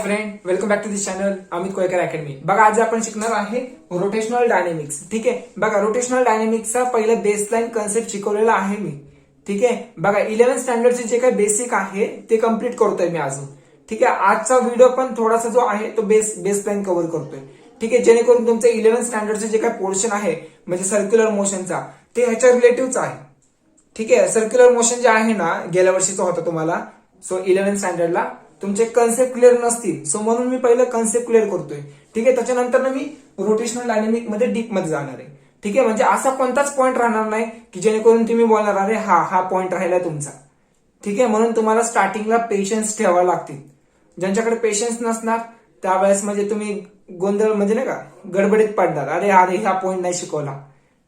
Friend, welcome back to this channel Amit Koykar Academy. बघा आज आपण शिकणार आहे रोटेशनल डायनेमिक्स. ठीक आहे, बघा रोटेशनल डायनेमिक्सचा पहिला बेसलाईन कन्सेप्ट शिकवलेला आहे मी. ठीक आहे, बघा 11th स्टँडर्डचे जे काही बेसिक आहे ते कम्प्लीट करतोय मी अजून. ठीक आहे, आजचा व्हिडिओ पण थोडासा जो आहे तो बेसलाईन कव्हर करतोय. ठीक आहे, जेणेकरून तुमचं 11th स्टँडर्डचे जे काही पोर्शन आहे म्हणजे सर्क्युलर मोशनचा ते ह्याच्या रिलेटिव्हच आहे. ठीक आहे, सर्क्युलर मोशन जे आहे ना गेल्या वर्षीचा होता तुम्हाला. सो 11th स्टँडर्डला तुमचे कन्सेप्ट क्लिअर नसतील, सो म्हणून मी पहिलं कन्सेप्ट क्लिअर करतोय. ठीक आहे, त्याच्यानंतर मी रोटेशनल डायनेमिक मध्ये डीप मध्ये जाणार आहे. ठीक आहे, म्हणजे असा कोणताच पॉईंट राहणार नाही की जेणेकरून तुम्ही बोलणार अरे हा पॉईंट राहिला तुमचा. ठीक आहे, म्हणून तुम्हाला स्टार्टिंगला पेशन्स ठेवावे लागतील. ज्यांच्याकडे पेशन्स नसणार त्यावेळेस म्हणजे तुम्ही गोंधळ म्हणजे नाही का गडबडीत पडणार, अरे हा पॉईंट नाही शिकवला.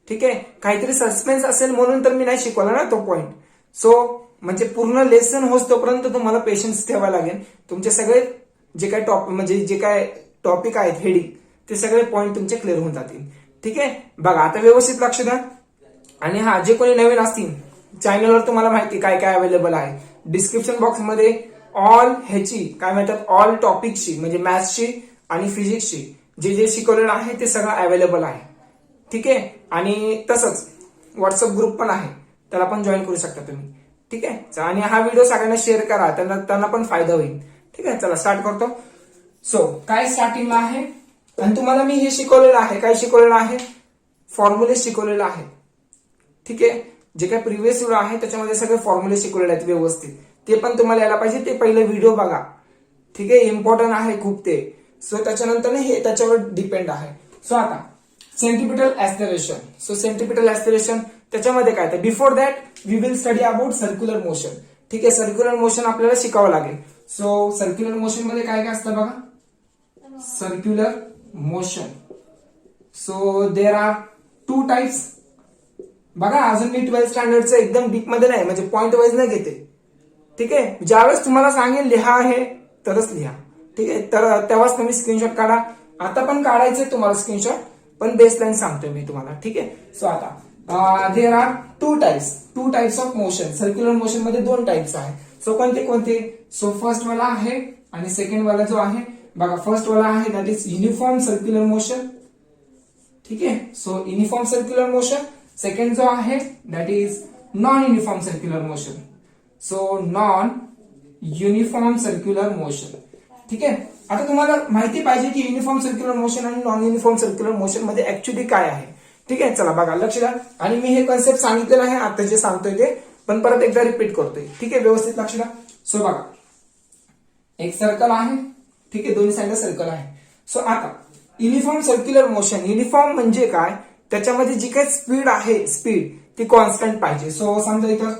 ठीक आहे, काहीतरी सस्पेन्स असेल म्हणून तर मी नाही शिकवला ना तो पॉईंट. सो म्हणजे पूर्ण लेसन होस तोपर्यंत तुम्हाला पेशन्स ठेवावा लागेल. तुमचे सगळे जे काही जे काय टॉपिक आहेत हेडिंग ते सगळे पॉईंट तुमचे क्लिअर होऊन जातील. ठीक आहे, बघा आता व्यवस्थित लक्ष द्या. आणि हा जे कोणी नवीन असतील चॅनलवर तुम्हाला माहिती काय काय अवेलेबल आहे. डिस्क्रिप्शन बॉक्समध्ये ऑल ह्याची काय म्हणतात ऑल टॉपिकची म्हणजे मॅथ्सची आणि फिजिक्सची जे शिकवलेलं आहे ते सगळं अवेलेबल आहे. ठीक आहे, आणि तसंच व्हॉट्सअप ग्रुप पण आहे, त्याला पण जॉईन करू शकता तुम्ही. ठीक आहे, आणि हा व्हिडिओ सगळ्यांना शेअर करा, त्यांना पण फायदा होईल. ठीक आहे, चला स्टार्ट करतो. सो काय स्टार्टिंगला आहे आणि तुम्हाला मी हे शिकवलेलं आहे. काय शिकवलेलं आहे? फॉर्म्युले शिकवलेलं आहे. ठीक आहे, जे काही प्रिव्हियस व्हिडिओ आहे त्याच्यामध्ये सगळे फॉर्म्युले शिकवलेले आहेत व्यवस्थित. ते पण तुम्हाला यायला पाहिजे, ते पहिले व्हिडिओ बघा. ठीक आहे, इम्पॉर्टंट आहे खूप ते. सो त्याच्यानंतर हे त्याच्यावर डिपेंड आहे. सो आता centripetal acceleration. So centripetal acceleration त्याच्यामध्ये काय तर before that we will study about circular motion. ठीक आहे, सर्क्युलर मोशन आपल्याला शिकावं लागेल. सो सर्क्युलर मोशन मध्ये काय काय असतं बघा. Circular motion. So there are 2 types. बघा अजून मी 12th स्टँडर्डचं एकदम डीप मध्ये नाही म्हणजे पॉइंट वाईज नाही घेते. ठीक आहे, ज्यावेळेस तुम्हाला सांगेल लिहा आहे तरच लिहा. ठीक आहे, तर तेव्हाच तुम्ही स्क्रीनशॉट काढा. आता पण काढायचे तुम्हाला स्क्रीनशॉट, पण बेसलाईन सांगतोय मी तुम्हाला. ठीक आहे, सो आता there are 2 types of motion. Circular motion मध्ये 2 टाइप्स आहे. सो कोणते? सो फर्स्ट वाला आहे आणि सेकंड वाला जो आहे बघा. फर्स्ट वाला आहे that is uniform circular motion. ठीक आहे, so uniform circular motion. Second जो आहे that is non uniform circular motion. So non uniform circular motion. ठीक आहे, आता तुम्हाला माहिती पाहिजे की युनिफॉर्म सर्क्युलर मोशन आणि नॉन युनिफॉर्म सर्क्युलर मोशन मध्ये ऍक्च्युली काय आहे. ठीक आहे, चला बघा लक्ष द्या. आणि मी हे कन्सेप्ट सांगितलेलं आहे आता जे सांगतोय ते, पण परत एकदा रिपीट करतोय. ठीक आहे, व्यवस्थित लक्ष द्या. सो बघा एक सर्कल आहे. ठीक आहे, दोन्ही साईडला सर्कल आहे. सो आता युनिफॉर्म सर्क्युलर मोशन. युनिफॉर्म म्हणजे काय, त्याच्यामध्ये जी काही स्पीड आहे स्पीड ती कॉन्स्टंट पाहिजे. सो समजा इथं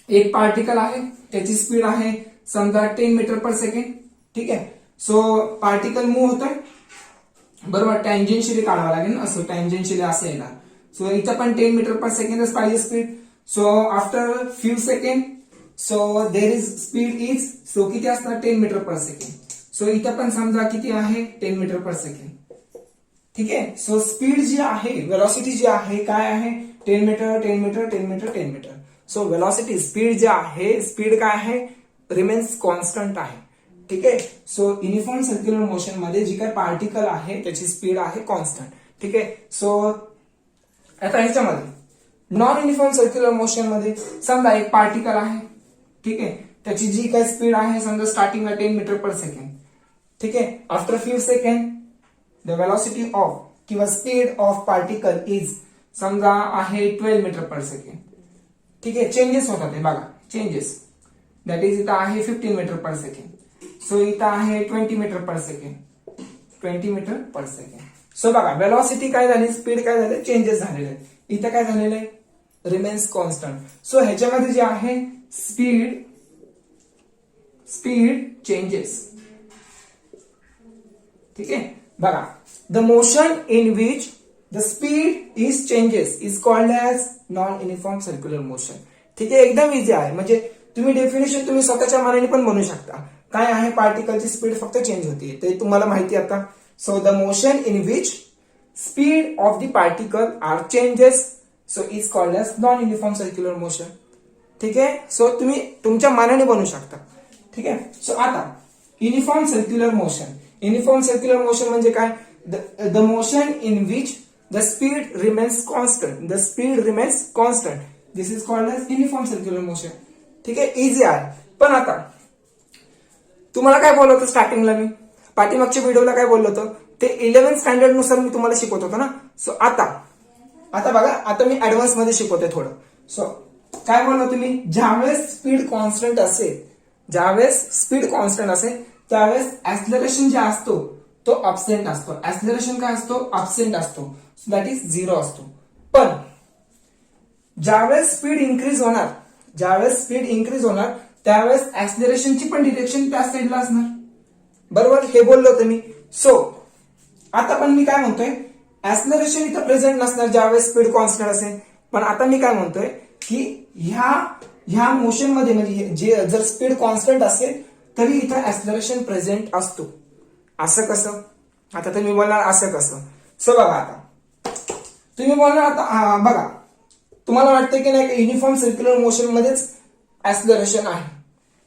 एक पार्टिकल आहे, त्याची स्पीड आहे समजा 10 मीटर पर सेकंड. ठीक आहे, सो पार्टिकल मूव्ह होतोय बरोबर. टँजेन्शियली काढावं लागेल, असं टँजेन्शियली असं येणार. सो इथं पण 10 मीटर पर सेकंडच पाहिजे speed. So after few second so there is speed is so किती असणार 10 मीटर पर सेकंड. सो इथं पण समजा किती आहे 10 मीटर पर सेकंड. ठीक आहे, सो स्पीड जी आहे वेलॉसिटी जी आहे काय आहे 10 metre 10 metre 10 metre 10 metre. So velocity speed जी आहे स्पीड काय आहे रिमेन्स कॉन्स्टंट आहे. ठीक आहे, सो युनिफॉर्म सर्क्युलर मोशन मध्ये जी काही पार्टिकल आहे त्याची स्पीड आहे कॉन्स्टंट. ठीक आहे, सो आता ह्याच्यामध्ये नॉन युनिफॉर्म सर्क्युलर मोशन मध्ये समजा एक पार्टिकल आहे. ठीक आहे, त्याची जी काही स्पीड आहे समजा स्टार्टिंगला 10 मीटर पर सेकंड. ठीक आहे, after few second the velocity of किंवा स्पीड ऑफ पार्टिकल इज समजा आहे 12 मीटर पर सेकंड. ठीक आहे, चेंजेस होतात ते बघा चेंजेस. दॅट इज इथं आहे 15 मीटर पर सेकंड. सो इथं आहे 20 metre per second 20 metre per second. So बघा वेलॉसिटी काय झाली स्पीड काय झाली चेंजेस झालेले आहेत. इथं काय झालेलं आहे रिमेन्स कॉन्स्टंट. सो ह्याच्यामध्ये जे आहे स्पीड चेंजेस. ठीक आहे, बघा the motion in which the speed is changes is called as non uniform circular motion. ठीक आहे, एकदम इझी आहे. म्हणजे तुम्ही डेफिनेशन तुम्ही स्वतःच्या मनाने पण बनवू शकता. काय आहे पार्टिकलची स्पीड फक्त चेंज होती ते तुम्हाला माहिती आता. So the motion in which speed of the particle are changes so is called as non uniform circular motion. ठीक आहे, सो तुम्ही तुमच्या मनाने बनवू शकता. ठीक आहे, सो आता uniform circular motion. Uniform circular motion म्हणजे काय? The motion in which the speed remains constant. The speed remains constant. This is called as uniform circular motion. ठीक आहे, इझी आहे. पण आता तुम्हाला काय बोललो होतं स्टार्टिंगला? मी पाठीमागच्या व्हिडिओला काय बोललो होतो? ते 11th स्टँडर्ड नुसार मी तुम्हाला शिकवत होतो ना. सो आता बघा, आता मी ऍडव्हान्स मध्ये शिकवते थोडं. सो काय बोललो तुम्ही? ज्यावेळेस स्पीड कॉन्स्टंट असेल, त्यावेळेस ऍक्सलरेशन जे असतो तो अबसेंट असतो. ऍक्सलरेशन काय असतो? अबसेंट असतो. सो दॅट इज 0 असतो. पण ज्यावेळेस स्पीड इन्क्रीज होणार त्यावेळेस ऍक्सलरेशनची पण डिरेक्शन त्या साईडला असणार. बरोबर, हे बोललो होतं मी. सो आता पण मी काय म्हणतोय? ऍक्सलरेशन इथं प्रेझेंट नसणार ज्यावेळेस स्पीड कॉन्स्टंट असेल. पण आता मी काय म्हणतोय की ह्या मोशन मध्ये म्हणजे जे जर स्पीड कॉन्स्टंट असेल तरी इथं ऍक्सलरेशन प्रेझेंट असतो. असं कसं? आता तुम्ही बोलणार असं कसं? सो बघा, आता तुम्ही बोलणार आता बघा, तुम्हाला वाटतं की नाही युनिफॉर्म सर्क्युलर मोशन मध्येच ऍक्सलरेशन आहे,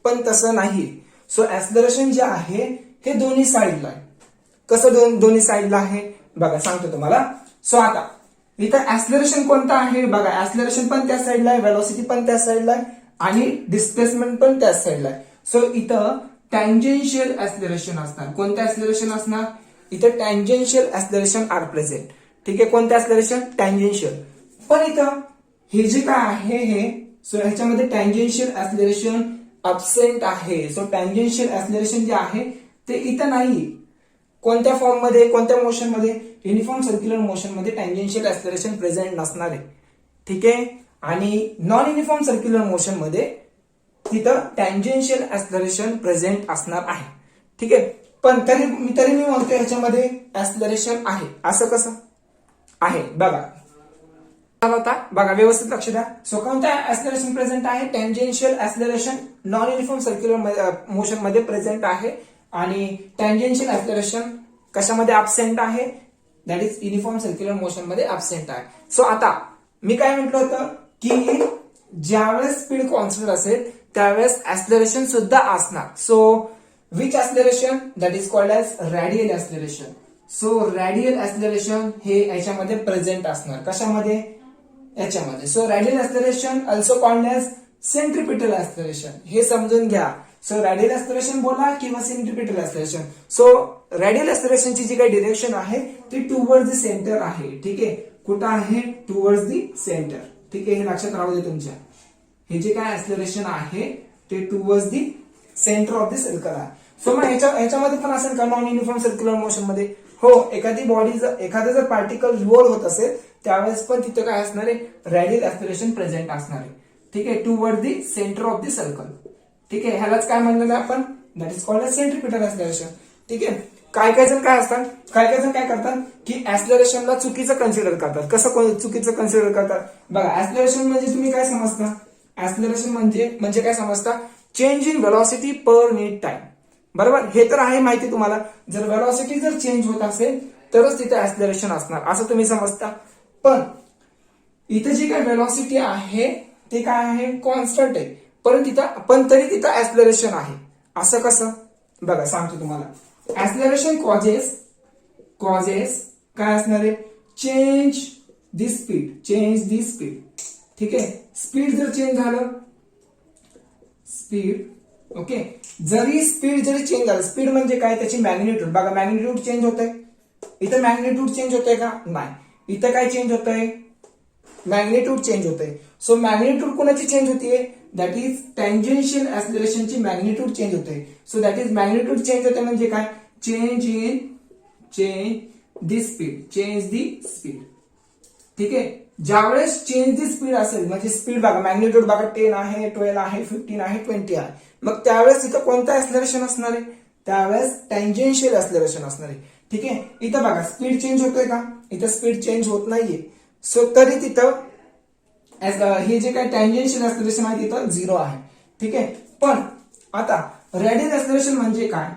पण तसं नाही. सो ऍक्सलरेशन जे आहे हे दोन्ही साईडला आहे. कसं दोन्ही साईडला आहे? बघा सांगतो तुम्हाला. सो आता इथं ऍक्सलरेशन कोणतं आहे? बघा, ऍक्सलरेशन पण त्या साईडला आहे, व्हेलॉसिटी पण त्या साईडला आहे आणि डिस्प्लेसमेंट पण त्याच साईडला आहे. सो इथं टँजेन्शियल ऍक्सलरेशन असणार. कोणतं ऍक्सलरेशन असणार? इथं टँजेन्शियल ऍक्सलरेशन आर प्रेझेंट. ठीक आहे, कोणतं ऍक्सलरेशन? टँजेन्शियल. पण इथं हे जे काय आहे हे, सो ह्याच्यामध्ये टँजेन्शियल ऍक्सलरेशन अबसेंट आहे. सो टँजेन्शियल ऍक्सलरेशन जे आहे ते इथं नाही. कोणत्या फॉर्म मध्ये, कोणत्या मोशन मध्ये? युनिफॉर्म सर्क्युलर मोशन मध्ये टँजेन्शियल ऍक्सलरेशन प्रेझेंट नसणार आहे. ठीक आहे, आणि नॉन युनिफॉर्म सर्क्युलर मोशन मध्ये तिथं टँजेन्शियल ऍक्सलरेशन प्रेझेंट असणार आहे. ठीक आहे, पण तरी मी म्हणतो ह्याच्यामध्ये ऍक्सलरेशन आहे. असं कसं आहे? बघा होता, बघा व्यवस्थित लक्ष द्या. सो कोणत्या ऍक्सलरेशन प्रेझेंट आहे? Tangential acceleration non uniform circular motion मध्ये प्रेझेंट आहे आणि टँजेन्शियल ऍक्सलरेशन कशामध्ये अबसेंट आहे? That is uniform circular motion मध्ये अबसेंट आहे. सो आता मी काय म्हटलं होतं की ज्यावेळेस स्पीड कॉन्स्टंट असेल त्यावेळेस ऍक्सलरेशन सुद्धा असणार. So which acceleration? That is called as radial acceleration. So radial acceleration हे याच्यामध्ये प्रेझेंट असणार. कशामध्ये? याच्यामध्ये. So radial acceleration also called as centripetal acceleration. हे समजून घ्या. सो रॅडियल ऍक्सलरेशन बोला किंवा सेंट्रिपिटल ऍक्सलरेशन. सो रॅडियल ऍक्सलरेशनची जी काही डिरेक्शन आहे ती टुवर्ड्स द सेंटर आहे. ठीक आहे, कुठं आहे? Towards the centre. ठीक आहे, हे लक्षात राहू दे तुमच्या. हे जे काय ऍक्सलरेशन आहे ते towards the centre of the circle आहे. सो मग ह्याच्यामध्ये पण असेल का नॉन युनिफॉर्म सर्क्युलर मोशन मध्ये? हो, एखादी बॉडी एखादा जर पार्टिकल रोल होत असेल त्यावेळेस पण तिथे काय असणार आहे? रॅडियल ऍक्सलरेशन प्रेझेंट असणार आहे. ठीक आहे, toward the centre of the circle. ठीक आहे, ह्यालाच काय म्हणलं आपण? That is called centripetal acceleration. ठीक आहे, काय जण काय करतात की ऍक्सलरेशनला चुकीचं कन्सिडर करतात. कसं चुकीचं कन्सिडर करतात? बघा, ऍक्सलरेशन म्हणजे तुम्ही काय समजता? ऍक्सलरेशन म्हणजे काय समजता? Change in velocity per minute time. बरोबर, हे तर आहे माहिती तुम्हाला. जर व्हेलॉसिटी जर चेंज होत असेल तरच तिथे ऍक्सलरेशन असणार असं तुम्ही समजता. पण इथे जी काय व्हेलॉसिटी आहे ते काय आहे? कॉन्स्टंट आहे. पण तरी तिथं ऍक्सलरेशन आहे. असं कसं? बघा सांगतो तुम्हाला. ऍक्सलरेशन कॉजेस काय असणार आहे? Change the speed. ठीक आहे, स्पीड जर चेंज झालं, ओके, जरी चेंज झालं, स्पीड म्हणजे काय? त्याची मॅग्निट्यूड. बघा, मॅग्निट्यूड चेंज होतंय. इथं मॅग्निट्यूड चेंज होतंय का? नाही. इथं काय चेंज होतंय? मॅग्निट्यूड चेंज होतंय. सो मॅग्निट्यूड कोणाची चेंज होतीये? दॅट इज टँजेन्शियल ऍक्सलरेशनची मॅग्निट्यूड चेंज होते. So that is magnitude change होते म्हणजे काय? Change the speed. ठीक आहे, ज्यावेळेस चेंज दी स्पीड असेल म्हणजे स्पीड बघा, मॅग्निट्यूड बघा 10 आहे, 12 आहे, 15 आहे, 20 आहे. मग त्यावेळेस इथं कोणतं ऍक्सलरेशन असणार आहे? त्यावेळेस टँजेन्शियल ऍक्सलरेशन असणार आहे. ठीक आहे, इथं बघा स्पीड चेंज होतोय का? इथं स्पीड चेंज होत नाहीये. सो तरी तिथं हे जे काय टँजेन्शियल ऍक्सलरेशन आहे तिथं 0 आहे. ठीक आहे, पण आता रॅडियल ऍक्सलरेशन म्हणजे काय?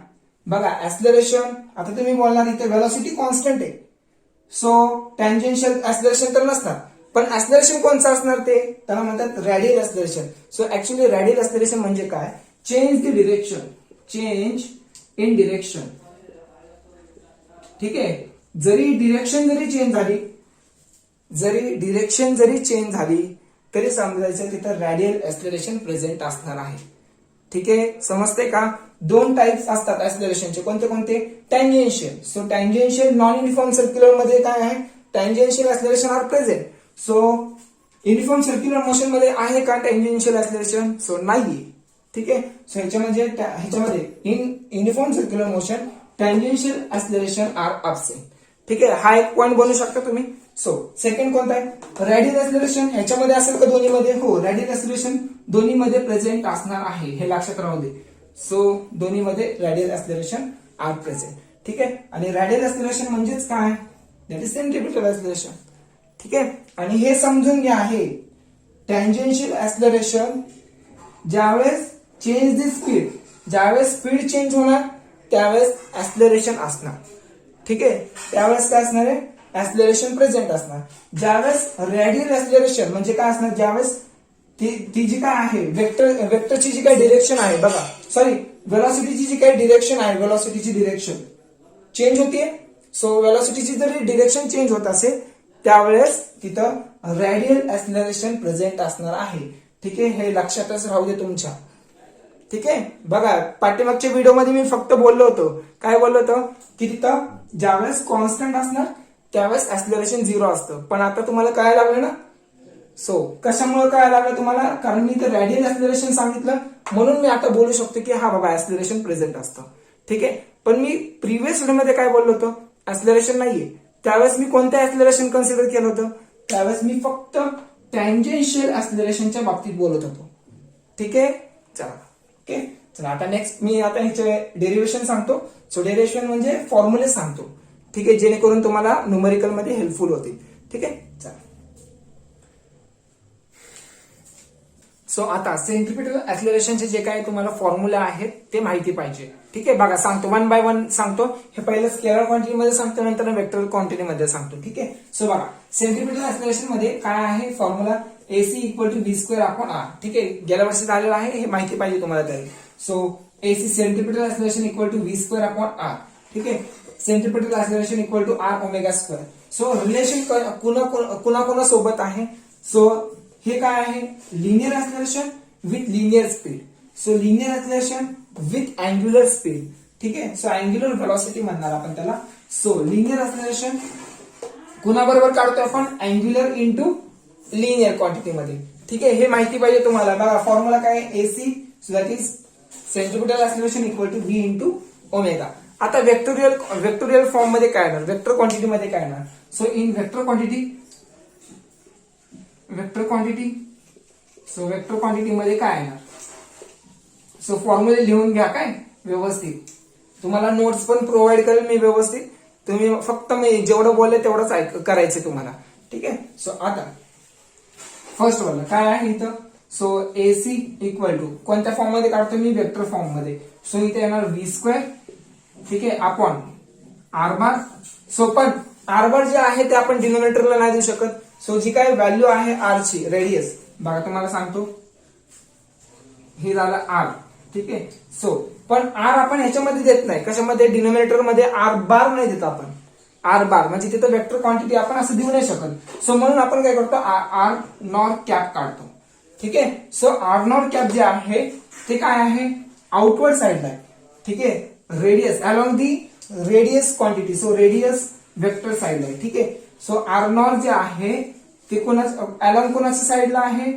बघा, ऍक्सलरेशन आता तुम्ही बोलणार इथे व्हेलॉसिटी कॉन्स्टंट आहे. सो टँजेन्शियल ऍक्सलरेशन तर नसणार, पण ऍक्सलरेशन कोणचं असणार? ते त्याला म्हणतात radial acceleration. So actually radial acceleration म्हणजे काय? Change the in direction. ठीक आहे, जरी डिरेक्शन जरी चेंज झाली तरी समजायचं तिथं रॅडियल ऍक्सिलरेशन प्रेझेंट असणार आहे. ठीक आहे, समजते का? दोन टाइप्स असतात ऍक्सिलरेशनचे. कोणते कोणते? Tangential. So tangential non uniform circular मध्ये काय आहे? Tangential acceleration are present. So uniform circular motion मध्ये आहे का टँजेन्शियल ऍक्सिलरेशन? सो नाहीये. ठीक आहे, सो ह्याच्यामध्ये in uniform circular motion tangential acceleration are absent. ठीक आहे, हा एक पॉईंट बनवू शकता तुम्ही. सो सेकंड कोणता आहे? Radial acceleration. ह्याच्यामध्ये असेल का दोन्हीमध्ये? हो, रॅडियल ऍक्सिलरेशन दोन्हीमध्ये प्रेझेंट असणार आहे, हे लक्षात राहू दे. सो दोन्हीमध्ये रॅडियल ऍक्सिलरेशन आर प्रेझेंट. ठीक आहे, आणि रॅडियल ऍक्सिलरेशन म्हणजेच काय? That is centripetal acceleration. ठीक आहे, आणि हे समजून घ्या आहे टँजेन्शियल ऍक्सिलरेशन ज्यावेळेस चेंज द स्पीड, ज्यावेळेस स्पीड चेंज होणार त्यावेळेस ऍक्सिलरेशन असणार. ठीक आहे, त्यावेळेस काय असणार आहे? ऍक्सिलरेशन प्रेझेंट असणार. ज्यावेळेस रॅडियल ऍक्सिलरेशन म्हणजे काय असणार? ज्यावेळेस ती जी काय आहे वेक्टरची जी काही डिरेक्शन आहे, बघा सॉरी वेलॉसिटीची जी काही डिरेक्शन आहे, वेलॉसिटीची डिरेक्शन चेंज होतीये. सो वेलॉसिटीची जरी डिरेक्शन चेंज होत असेल त्यावेळेस तिथं रॅडियल ऍक्सिलरेशन प्रेझेंट असणार आहे. ठीक आहे, हे लक्षातच राहू दे तुमच्या. ठीक आहे, बघा पाठीमागच्या व्हिडिओमध्ये मी फक्त बोललो होतो, काय बोललो होतो? की तिथं ज्यावेळेस कॉन्स्टंट असणार त्यावेळेस ऍक्सिलरेशन 0 असतं. पण आता तुम्हाला काय लागलं ना? सो कशामुळे काय लागलं तुम्हाला? कारण मी इथं रॅडियल ऍक्सिलरेशन सांगितलं म्हणून मी आता बोलू शकतो की हा बाबा ऍक्सिलरेशन प्रेझेंट असतं. ठीक आहे, पण मी प्रिव्हियस व्हिडिओमध्ये काय बोललो होतो? ऍक्सिलरेशन नाहीये. त्यावेळेस मी कोणतं ऍक्सिलरेशन कन्सिडर केलं होतं? त्यावेळेस मी फक्त टँजेन्शियल ऍक्सिलरेशनच्या बाबतीत बोलत होतो. ठीक आहे, चला ओके. चला आता नेक्स्ट मी आता ह्याचे डेरिव्हेशन सांगतो. सो डेरिव्हेशन म्हणजे फॉर्म्युले सांगतो. ठीक आहे, जेणेकरून तुम्हाला न्यूमेरिकल मध्ये हेल्पफुल होतील. ठीक आहे, चला. सो आता सेंट्रिपिटल ऍक्सिलरेशनचे जे काही तुम्हाला फॉर्म्युला आहेत ते माहिती पाहिजे. ठीक आहे, बघा सांगतो, वन बाय वन सांगतो. हे पहिलं स्केलर क्वांटिटी मध्ये सांगतो, नंतर वेक्टर क्वांटिटी मध्ये सांगतो. ठीक आहे, सो बघा सेंट्रिपिटल ऍक्सिलरेशन मध्ये काय आहे formula? AC equal to V square upon R. ठीक आहे, गेल्या वर्षी झालेलं आहे, हे माहिती पाहिजे तुम्हाला तरी. So AC centripetal acceleration equal to V square upon R. ठीक आहे, centripetal acceleration equal to R omega square. So relation कुणा सोबत आहे? सो हे काय आहे? Linear acceleration with linear speed. So linear acceleration with angular speed. ठीक आहे, सो अँग्युलर व्हेलॉसिटी म्हणणार आपण त्याला. सो लिनियर ऍक्सिलरेशन कुणाबरोबर काढतो आपण? अँग्युलर इंटू लिनियर क्वांटिटी मध्ये. ठीक आहे, हे माहिती पाहिजे तुम्हाला. बघा फॉर्म्युला काय आहे? AC so that is centripetal acceleration equal to V into omega. आता वेक्टोरियल फॉर्म मध्ये काय येणार? वेक्टर क्वांटिटी मध्ये काय येणार? So in vector quantity so vector quantity मध्ये काय येणार? सो फॉर्म्युले लिहून घ्या काय व्यवस्थित. तुम्हाला नोट्स पण प्रोव्हाइड करेल मी व्यवस्थित. तुम्ही फक्त मी जेवढं बोलले तेवढंच करायचं तुम्हाला. ठीक आहे, सो आता फर्स्ट वाला काय आहे इथं? सो AC इक्वल टू कोणत्या फॉर्म मध्ये काढतो मी? वेक्टर फॉर्म मध्ये. सो इथे येणार V स्क्वेअर. ठीक आहे, अपॉन R बार. सो पण R बार जे आहे ते आपण डिनोमिनेटरला नाही देऊ शकत. सो जी काय व्हॅल्यू आहे R ची रेडियस, बघा तुम्हाला सांगतो, हे झालं R. ठीक आहे, सो पण R आपण ह्याच्यामध्ये देत नाही. कशामध्ये? डिनोमिनेटर मध्ये R बार नाही देत आपण. R बार म्हणजे तिथं वेक्टर क्वांटिटी आपण असं देऊ नाही शकत. सो म्हणून आपण काय करतो? R नॉर कॅप काढतो. ठीक आहे, सो R नॉर कॅप जे आहे ते काय आहे? आउटवर्ड साइडला आहे. ठीक आहे, radius along the radius quantity. So radius vector साइडला आहे. ठीक आहे, सो R नॉर जे आहे ते अलॉंग कोणाच्या साइडला आहे?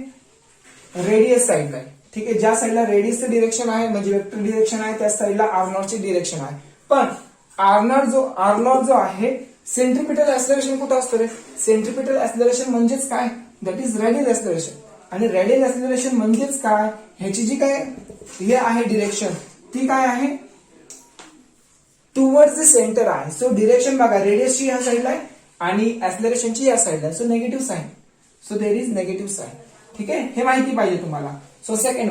रेडियस साइडला आहे. ठीक आहे, ज्या साइडला रेडियसचं डिरेक्शन आहे म्हणजे वेक्टर डिरेक्शन आहे त्या साइडला R नॉटची डिरेक्शन आहे. पण R नॉट जो आहे सेंट्रिपिटल ऍक्सिलरेशन कुठं असतं रे? सेंट्रिपिटल ऍक्सिलरेशन म्हणजेच काय? That is radial acceleration. आणि रॅडियल ऍक्सिलरेशन म्हणजेच काय? ह्याची जी काय हे आहे डिरेक्शन ती काय आहे? टुवर्ड्स द सेंटर आहे. सो डिरेक्शन बघा रेडियसची या साइडला आहे आणि ऍक्सिलरेशनची या साइडला आहे. So negative sign. So there is negative sign. ठीक आहे, हे माहिती पाहिजे तुम्हाला. सो सेकंड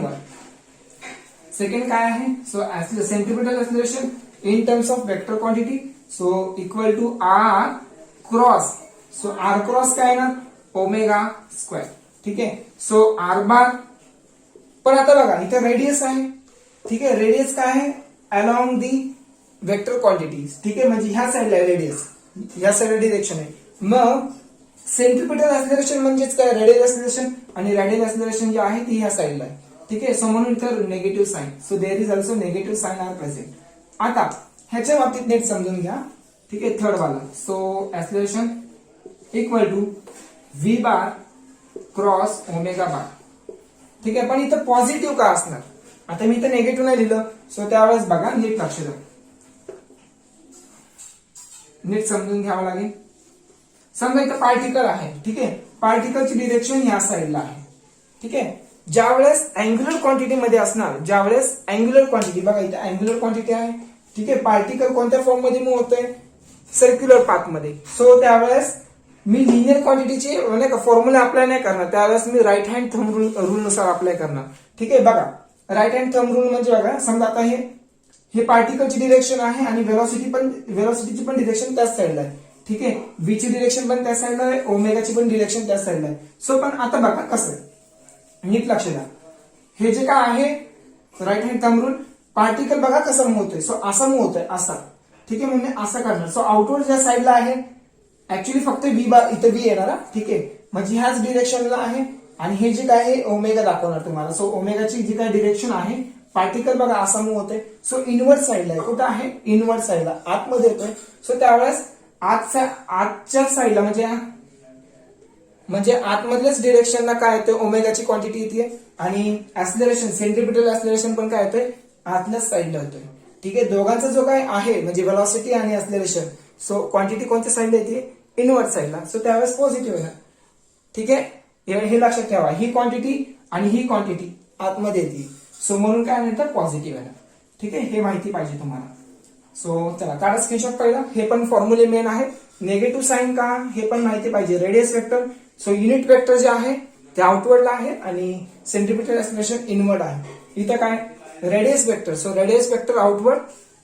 काय आहे? So centripetal acceleration in terms of vector quantity, so equal to R cross. So R cross काय ना? Omega square. ठीक आहे, सो R बार. पण आता बघा इथे रेडियस आहे. ठीक आहे, रेडियस काय आहे? Along the vector quantities. ठीक आहे, म्हणजे ह्या साईडला रेडियस, ह्या साईडला डिरेक्शन आहे. मग सेंट्रिपिटल ऍक्सिलरेशन म्हणजेच काय, रेडियल ऍक्सिलरेशन, आणि रेडियल ऍक्सिलरेशन जे आहे ती ह्या साईडला आहे. ठीक आहे, सो म्हणून इथं negative sign, so there is also negative sign are present. आता ह्याच्या बाबतीत नीट समजून घ्या. ठीक आहे, थर्ड वाला. So acceleration equal to V bar cross omega bar. ठीक आहे, पण इथं पॉझिटिव्ह का असणार, आता मी इथं निगेटिव्ह नाही लिहिलं, सो त्यावेळेस बघा नीट लक्ष द्या, नीट समजून घ्यावं लागेल. समजा इथं पार्टिकल आहे. ठीक आहे, पार्टिकलची डिरेक्शन ह्या साईडला आहे. ठीक आहे, ज्यावेळेस अँग्युलर क्वांटिटी मध्ये असणार, ज्यावेळेस अँग्युलर क्वांटिटी, बघा इथं अँग्युलर क्वांटिटी आहे. ठीक आहे, पार्टिकल कोणत्या फॉर्म मध्ये मूव्ह होतोय, सर्क्युलर पाथ मध्ये. सो त्यावेळेस मी लिनियर क्वांटिटीची म्हणजे फॉर्म्युला अप्लाय नाही करणार, त्यावेळेस मी राईट हँड थंब रूल नुसार अप्लाय करणार. ठीक आहे, बघा राईट हँड थंब रूल म्हणजे बघा, समजा आता हे पार्टिकलची डिरेक्शन आहे आणि वेलोसिटीची पण डिरेक्शन त्याच साईडला आहे. ठीक आहे, व्ही ची डिरेक्शन पण त्या साईडला आहे, ओमेगाची पण डिरेक्शन त्याच साईडला आहे. सो पण आता बघा कसं, नीट लक्ष द्या. हे जे काय आहे right hand thumb rule, particle बघा कसं मूव्ह होतोय, सो असा मूव्ह होतोय असा. ठीक आहे, म्हणून असं करणार. सो आउटवर्ड ज्या साईडला आहे ऍक्च्युली फक्त व्ही बार, इथं व्ही येणार. ठीक आहे, म्हणजे ह्याच डिरेक्शनला आहे, आणि हे जे काय आहे ओमेगा दाखवणार तुम्हाला. सो ओमेगाची जी काय डिरेक्शन आहे, पार्टिकल बघा असा मूव्ह होतोय. सो इनवर्ड साईडला आहे. कुठं आहे, इनवर्ड साईडला, आतमध्ये येतोय. सो त्यावेळेस आतच्या साईडला म्हणजे आतमधल्याच डिरेक्शनला काय येतोय, ओमेगाची क्वांटिटी येते, आणि ऍक्सिलरेशन, सेंट्रिपिटल ऍक्सिलरेशन पण काय येतोय, आतल्याच साईडला येतोय. ठीक आहे, दोघांचा जो काय आहे म्हणजे वेलॉसिटी आणि ऍक्सिलरेशन, सो क्वांटिटी कोणत्या साईडला येते, इनवर्ड साईडला. सो त्यावेळेस पॉझिटिव्ह आहे. ठीक आहे, हे लक्षात ठेवा, ही क्वांटिटी आणि ही क्वांटिटी आतमध्ये येते. सो म्हणून काय म्हणतात, पॉझिटिव्ह आहे. ठीक आहे, हे माहिती पाहिजे तुम्हाला. सो चला काढा स्क्रीनशॉट पहिला. हे पण फॉर्म्युले मेन आहे. निगेटिव्ह साइन का, हे पण माहिती पाहिजे. Radius vector, so unit vector जे आहे ते आउटवर्डला आहे आणि सेंट्रिपिटल ऍक्सिलरेशन इनवर्ड आहे. इथं काय radius vector, so radius vector outward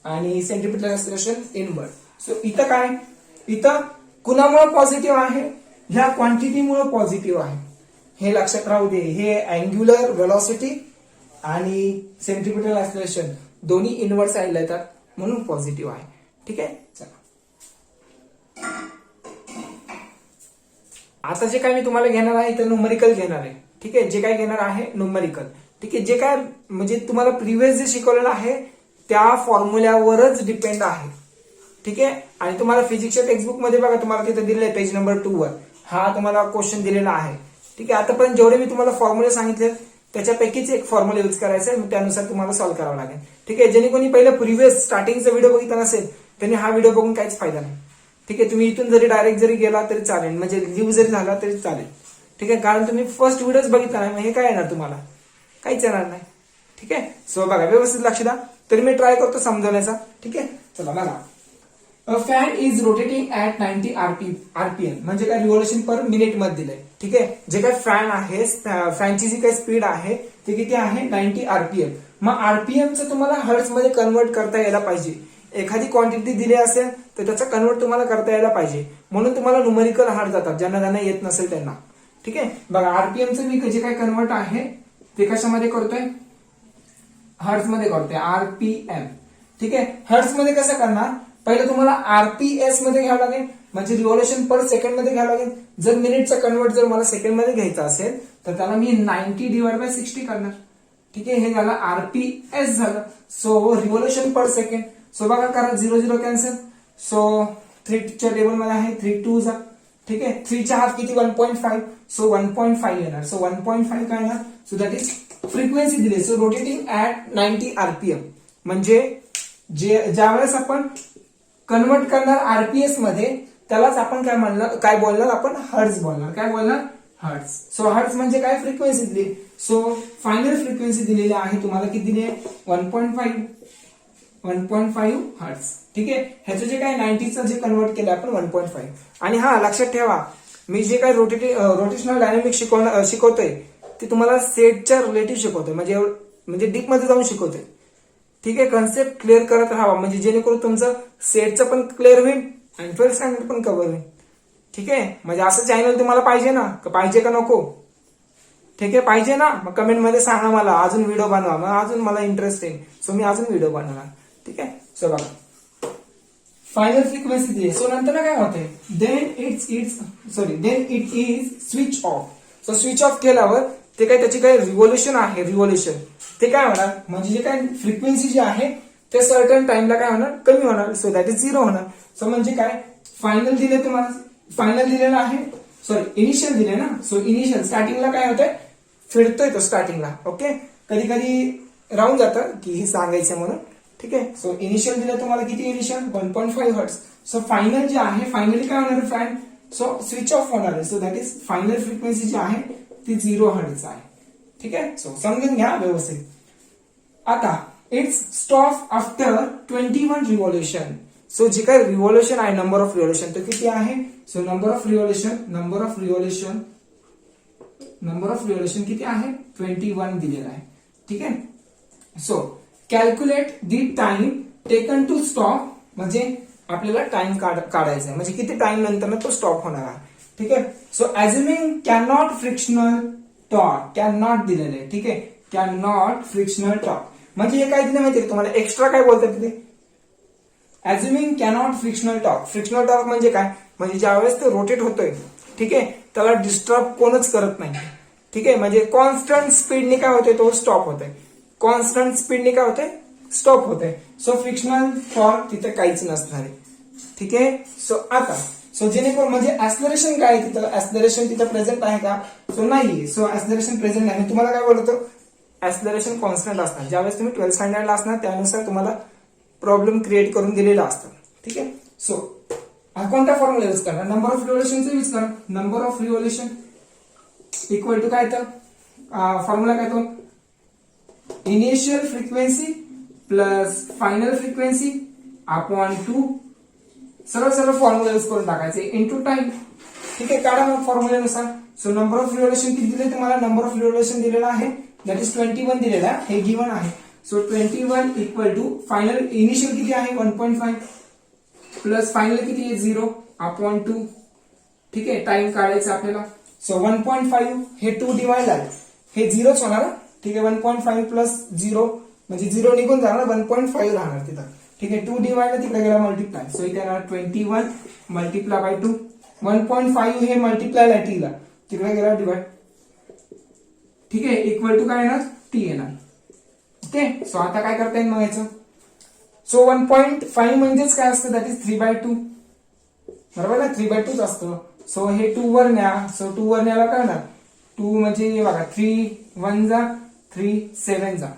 आणि सेंट्रिपिटल ऍक्सिलरेशन इनवर्ड. सो इथं काय, इथं कुणामुळे पॉझिटिव्ह आहे, ह्या क्वांटिटीमुळे पॉझिटिव्ह आहे. हे लक्षात राहू दे. हे अँग्युलर वेलॉसिटी आणि सेंट्रिपिटल ऍक्सिलरेशन दोन्ही इनवर्ड साईडला येतात, म्हणून पॉझिटिव्ह आहे. ठीक आहे, चला आता जे काय मी तुम्हाला घेणार आहे इथं न्यूमरिकल घेणार आहे. ठीक आहे, जे काय घेणार आहे न्यूमरिकल. ठीक आहे, जे काय म्हणजे तुम्हाला प्रिव्हियस जे शिकवलेलं आहे त्या फॉर्म्युल्यावरच डिपेंड आहे. ठीक आहे, आणि तुम्हाला फिजिक्सच्या टेक्स्टबुक मध्ये बघा तुम्हाला तिथे दिलेलं आहे पेज नंबर 2 वर हा तुम्हाला क्वेश्चन दिलेला आहे. ठीक आहे, आतापर्यंत जेवढे मी तुम्हाला फॉर्म्युले सांगितले त्याच्यापैकीच एक फॉर्म्युला यूज करायचा आहे, त्यानुसार तुम्हाला सॉल्व्ह करावं लागेल. ठीक आहे, ज्यांनी कोणी पहिलं प्रिव्हियस स्टार्टिंगचा व्हिडिओ बघितला नसेल त्यांनी हा व्हिडिओ बघून काहीच फायदा नाही. ठीक आहे, तुम्ही इथून जरी डायरेक्ट जरी गेला तरी चालेल, म्हणजे लिव्ह जरी झाला तरी चालेल. ठीक आहे, कारण तुम्ही फर्स्ट व्हिडिओच बघितला नाही, मग हे काय येणार तुम्हाला, काहीच येणार नाही. ठीक आहे, सो बघा व्यवस्थित लक्ष द्या. तरी मी ट्राय करतो समजवण्याचा. ठीक आहे, चला बघा. Fan is rotating at 90 RPM म्हणजे काय, रिव्होल्यूशन पर मिनिट मध्ये दिलंय. ठीक आहे, जे काय फॅन आहे, फॅनची जी काही स्पीड आहे ते किती आहे, 90 आरपीएम. मग आरपीएमचं तुम्हाला हर्ट्ज मध्ये कन्वर्ट करता यायला पाहिजे. एखादी क्वांटिटी दिली असेल तर त्याचा कन्वर्ट तुम्हाला करता यायला पाहिजे, म्हणून तुम्हाला न्यूमरिकल हार्ड जातात, ज्यांना येत नसेल त्यांना. ठीक आहे, बघा आरपीएमचं मी जे काय कन्वर्ट आहे ते कशामध्ये करतोय, हर्ट्ज मध्ये करतोय, आरपीएम. ठीक आहे, हर्ट्ज मध्ये कसं करणार, पहिलं तुम्हाला आरपीएस मध्ये घ्यावं लागेल, म्हणजे रिव्होल्यूशन पर सेकंड मध्ये घ्यावं लागेल. जर मिनिटचा कन्वर्ट जर मला सेकंड मध्ये घ्यायचा असेल तर त्याला मी 90/60 करणार. ठीक आहे, हे झालं आरपीएस झालं. सो रिव्होल्यूशन पर सेकंड. सो बघा करा 0 कॅन्सल. सो 3 च्या टेबल मध्ये आहे 3 2 जा. ठीक आहे, 3 च्या हाफ किती 1.5. सो 1.5 येणार. सो 1.5 काय येणार, सो दॅट इज फ्रिक्वेन्सी दिली. सो रोटेटिंग ऍट 90 आरपीएम म्हणजे ज्यावेळेस आपण कन्वर्ट करणार आरपीएस मध्ये त्यालाच आपण काय बोलणार आपण हर्ट्ज बोलणार. काय बोलणार, हर्ट्ज. सो हर्ट्ज म्हणजे काय, फ्रिक्वेन्सी दिली. सो फायनल फ्रिक्वेन्सी दिलेली आहे तुम्हाला, किती दिली आहे 1.5 हर्ट्ज. ठीक आहे, ह्याचं जे काय 90चं जे कन्वर्ट केलं आपण 1.5. आणि हा लक्षात ठेवा, मी जे काय रोटेशनल डायनामिक्स शिकवतोय ते तुम्हाला सेटच्या रिलेटिव्ह शिकवतोय, म्हणजे डीप मध्ये जाऊन शिकवतोय. ठीक आहे, कन्सेप्ट क्लिअर करत राहावा, म्हणजे जेणेकरून तुमचं सेटचं पण क्लिअर होईल आणि 12th स्टँडर्ड पण कव्हर होईल. ठीक आहे, म्हणजे असं चॅनल तुम्हाला पाहिजे ना, पाहिजे का नको. ठीक आहे, पाहिजे ना, मग कमेंट मध्ये सांगा मला अजून व्हिडिओ बनवा, मग अजून मला इंटरेस्ट येईल. सो मी अजून व्हिडिओ बनवणार. ठीक आहे. सो बघा फायनल फ्रिक्वेन्सी दिली. सो नंतर काय होते, then it is switch off. So switch off केल्यावर ते काय त्याची काय रिव्होल्युशन आहे, रिव्होल्युशन ते काय होणार, म्हणजे जे काय फ्रिक्वेन्सी जी आहे ते सर्टन टाइमला काय होणार, कमी होणार. सो दॅट इज 0 होणार. सो म्हणजे काय फायनल दिले तुम्हाला, फायनल दिलेलं आहे, सॉरी इनिशियल दिले ना. सो इनिशियल स्टार्टिंगला काय होतंय, फिरतोय तो स्टार्टिंगला. ओके, कधी कधी राहून जातं की हे सांगायचं म्हणून. ठीक आहे. सो इनिशियल दिलं तुम्हाला किती, इनिशियल 1.5 हर्ट्स. सो फायनल जे आहे, फायनली काय होणार फॅन, सो स्विच ऑफ होणार आहे. So that is final frequency जी आहे ती 0 हर्ट्स आहे. ठीक आहे. सो समजून घ्या व्यवस्थित. आता it's stop after 21 revolution. So जे काय रिव्होल्युशन आहे, नंबर ऑफ रिव्होल्युशन तो किती आहे. सो नंबर ऑफ रिव्होल्युशन किती आहे, 21 दिलेला आहे. ठीक आहे. So calculate the time taken to stop, म्हणजे आपल्याला टाइम काढायचा आहे, म्हणजे किती टाइम नंतर तो स्टॉप होणार आहे. ठीक आहे. So assuming can not frictional torque, can not दिलेलं आहे. ठीक आहे, कॅन नॉट फ्रिक्शनल टॉर्क म्हणजे हे काय दिलं माहितीये तुम्हाला, एक्स्ट्रा काय बोलतात तिथे, assuming cannot frictional torque. Frictional torque म्हणजे काय, म्हणजे ज्यावेळेस ते रोटेट होतोय, ठीक आहे, त्याला डिस्टर्ब कोणच करत नाही. ठीक आहे, म्हणजे कॉन्स्टंट स्पीडने काय होतंय, तो स्टॉप होतोय. कॉन्स्टंट स्पीडने काय होतंय, स्टॉप होतंय. सो फ्रिक्शनल टॉर्क तिथे काहीच नसणार आहे. ठीक आहे. सो आता जेणेकरून म्हणजे ऍक्सलरेशन काय आहे तिथं, ऍक्सलरेशन तिथं प्रेझेंट आहे का, सो नाहीये. सो ऍक्सलरेशन प्रेझेंट नाही. तुम्हाला काय बोलतो, ऍक्सलरेशन कॉन्स्टंट असणार. ज्यावेळेस तुम्ही 12th स्टँडर्डला असणार त्यानुसार तुम्हाला प्रॉब्लेम क्रिएट करून दिलेला असतं. ठीक आहे. सो कोणता फॉर्म्युला यूज करणार, नंबर ऑफ रिव्होल्युशनचा यूज करा. Number of revolution equal to काय, तर फॉर्म्युला काय तो, initial frequency plus final frequency upon 2. सरळ फॉर्म्युला यूज करून टाकायचे इंटू टाइम. ठीक आहे, काढा मग फॉर्म्युल्यानुसार. सो नंबर ऑफ रिव्होल्युशन किती दिले तुम्हाला, नंबर ऑफ रिव्होल्युशन दिलेला आहे दॅट इज 21 दिलेला आहे, हे गिवन आहे. So 21 equal to final, initial किती आहे 1.5 प्लस फायनल किती आहे 0 अपॉन 2. ठीक आहे, टाइम काढायचा आपल्याला. सो 1.5 हे 2 डिवाइड आहे, हे 0च होणार. ठीक आहे, 1.5 प्लस 0 म्हणजे 0 निघून जाणार, 1.5 राहणार तिथं. ठीक आहे, 2 डिवाइड तिकडे गेला मल्टिप्लाय. सो इथे येणार 21 मल्टिप्लाय बाय 2. 1.5 हे मल्टिप्लाय आहे टी ला, तिकडे गेला डिवाइड. ठीक आहे, इक्वल टू काय येणार, टी येणार. ओके. सो आता काय करता येईल मग याचं. सो 1.5 म्हणजेच काय असतं, दॅट इज 3/2. बरोबर ना, 3/2 असतं. सो हे 2 वर न्या. सो 2 वर न्यायला काय होणार, 2 म्हणजे बघा 3 1 जा 3 7 जा.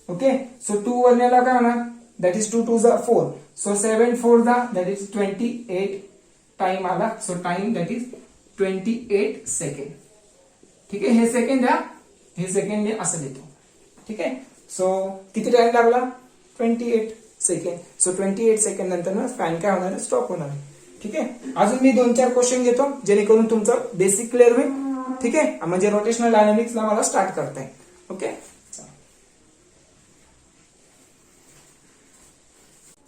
ओके. सो 2 वर न्यायला काय होणार, दॅट इज 2 2 जा 4. सो 7 4 जा दॅट इज 28 टाइम आला. So time that is 28 second. ठीक आहे, हे सेकंड द्या, हे सेकंड द्या, असं देतो. ठीक आहे. सो किती टाइम लागला, 28 सेकंड. सो 28 सेकंड नंतर फॅन काय होणार, स्टॉप होणार. ठीक आहे. अजून मी 2-4 क्वेश्चन घेतो जेणेकरून तुमचं बेसिक क्लिअर होईल. ठीक आहे, म्हणजे रोटेशनल डायनामिक्सला मला स्टार्ट करताय. ओके.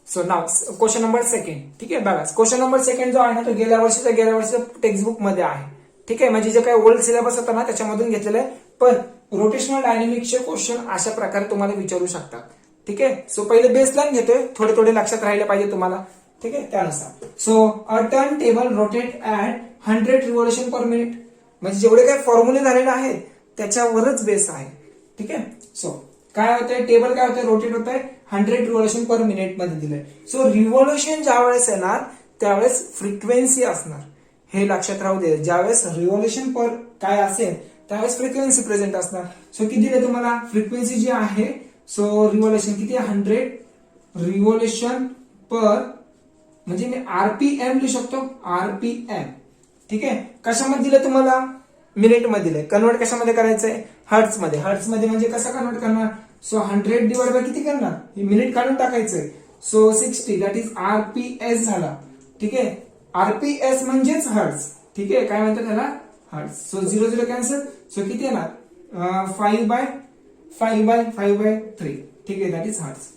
सो नाव क्वेश्चन नंबर सेकंड. ठीक आहे, बघा क्वेश्चन नंबर सेकंड जो आहे ना तो गेल्या वर्षीच्या टेक्स्टबुक मध्ये आहे. ठीक आहे, म्हणजे जे काही ओल्ड सिलेबस होता ना त्याच्यामधून घेतलेलं आहे, पण रोटेशनल डायनामिक्सचे क्वेश्चन अशा प्रकारे तुम्हाला विचारू शकतात. ठीक आहे. सो पहिले बेसलाईन घेतोय, थोडे लक्षात राहिले पाहिजे तुम्हाला. ठीक आहे, त्यानुसार. So a turn table rotate at 100 revolution per minute, म्हणजे जेवढे काही फॉर्म्युले झालेले आहेत त्याच्यावरच बेस आहे. ठीक आहे. सो काय होतंय, टेबल काय होतंय, रोटेट होतंय 100 रिव्होल्युशन पर मिनिट मध्ये दिलंय. सो रिव्होल्युशन ज्या वेळेस येणार त्यावेळेस फ्रिक्वेन्सी असणार, हे लक्षात राहू दे. ज्यावेळेस रिव्होल्युशन पर काय असेल त्यावेळेस फ्रिक्वेन्सी प्रेझेंट असणार. सो किती दिले तुम्हाला, फ्रिक्वेन्सी जी आहे, सो रिव्होल्युशन किती, 100 रिव्होल्युशन पर, म्हणजे मी आरपीएम लिहू शकतो, आरपीएम. ठीक आहे, कशामध्ये दिलं तुम्हाला, मिनिट मध्ये दिलंय. कन्वर्ट कशामध्ये करायचंय, हर्ट्स मध्ये. हर्ट्स मध्ये म्हणजे कसं कन्वर्ट करणार, सो 100 डिवाइड बाय किती करणार, मिनिट काढून टाकायचंय. सो 60 दॅट इज आरपीएस झाला. ठीक आहे, आरपीएस म्हणजेच हर्ट्स. ठीक आहे, काय म्हणतात त्याला, हर्ट्स. So 0 cancel. सो किती येणार, 5/3. ठीक आहे, that is hertz.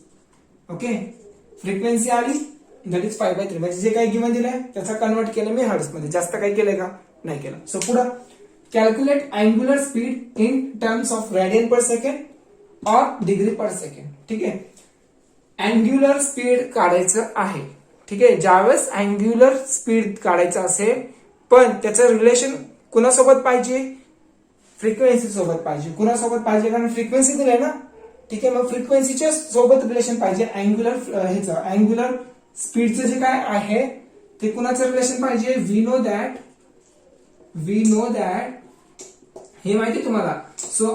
Okay, frequency आली दॅट इज 5/3, म्हणजे जे काही गिवन दिलंय त्याचा कन्वर्ट केलं मी हर्ट्स मध्ये. जास्त काही केलंय का, नाही केलं. सो पुढं calculate angular speed in terms of radian per second और डिग्री पर सेकंड. ठीक आहे, अँग्युलर स्पीड काढायचं आहे. ठीक आहे, ज्यावेळेस अँग्युलर स्पीड काढायचं असेल पण त्याचं रिलेशन कुणासोबत पाहिजे, फ्रिक्वेन्सी सोबत पाहिजे. कुणासोबत पाहिजे, कारण फ्रिक्वेन्सी दिले ना. ठीक आहे, मग फ्रिक्वेन्सीच्या सोबत रिलेशन पाहिजे. अँग्युलर स्पीडचं जे काय आहे ते कुणाचं रिलेशन पाहिजे. वी नो दॅट हे माहिती तुम्हाला. So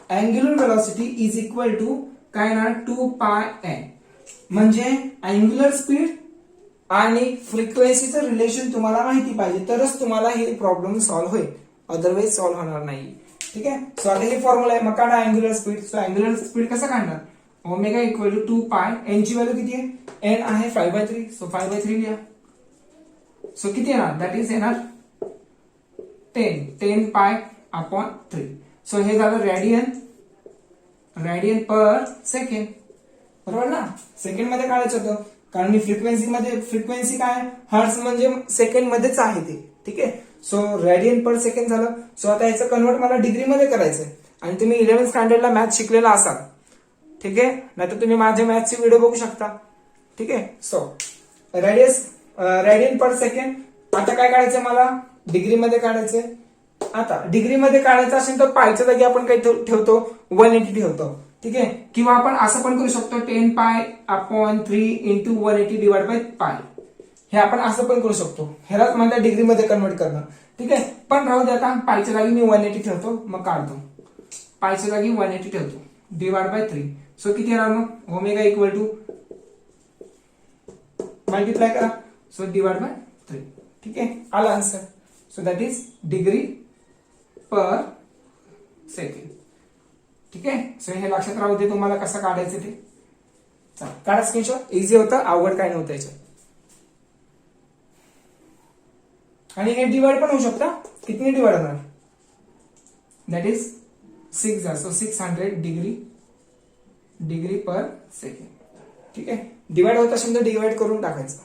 angular velocity is equal to काय ना 2πn. म्हणजे अँग्युलर स्पीड आणि फ्रिक्वेन्सीचं रिलेशन तुम्हाला माहिती पाहिजे, तरच तुम्हाला हे प्रॉब्लेम सॉल्व्ह होईल, अदरवाईज सॉल्व्ह होणार नाही. ठीक आहे, सो आता हे फॉर्म्युला आहे. मग काढा angular speed. So angular speed कसं काढणार. Omega equal to 2π. एन ची व्हॅल्यू किती आहे, एन आहे 5/3. सो 5/3 लिहा. सो किती येणार, दॅट इज येणार 10π/3. सो हे झालं रेडियन पर सेकंड. बरोबर ना, सेकंड मध्ये काढायचं होतं, कारण मी फ्रिक्वेन्सी काय, हर्ट्स म्हणजे सेकंड मध्येच आहे ते. ठीक आहे, सो रेडियन पर सेकंड झालं. सो आता याचं कन्वर्ट मला डिग्री मध्ये करायचंय. आणि तुम्ही 11th स्टँडर्डला मॅथ शिकलेला असाल. ठीक आहे, नाहीतर तुम्ही माझ्या मॅथचे व्हिडिओ बघू शकता. ठीक आहे, सो रेडियन पर सेकंड. आता काय काढायचंय मला, डिग्री मध्ये काढायचंय. आता डिग्री मध्ये काढायचं असेल तर पायच्या जागी आपण काही ठेवतो, 180 ठेवतो. ठीक आहे, किंवा आपण असं पण करू शकतो 10π/3 इंटू 180 डिवाइड बाय पाय. हे आपण असं पण करू शकतो. ह्यालाच माझ्या डिग्री मध्ये कन्वर्ट करणं. ठीक आहे, पण राहू दे, आता पायच्या जागी मी 180 ठेवतो. मग काढतो, पायच्या जागी 180 ठेवतो डिवाइड बाय 3. सो किती येणार मग, ओमेगा इक्वल टू मल्टिप्लाय करा. So divide by 3. ठीक आहे, आला answer. So that is degree per second. ठीक आहे, सो हे लक्षात राहू दे तुम्हाला कसं काढायचं ते. चला काढा स्क्रीनशॉट. इझी होतं, अवघड काय नव्हतं याच्यात. आणि हे डिवाइड पण होऊ शकता. किती डिवाइड होणार, that is 6. So 600 degree per second. ठीक आहे, डिवाइड होत असेल तर डिवाइड करून टाकायचं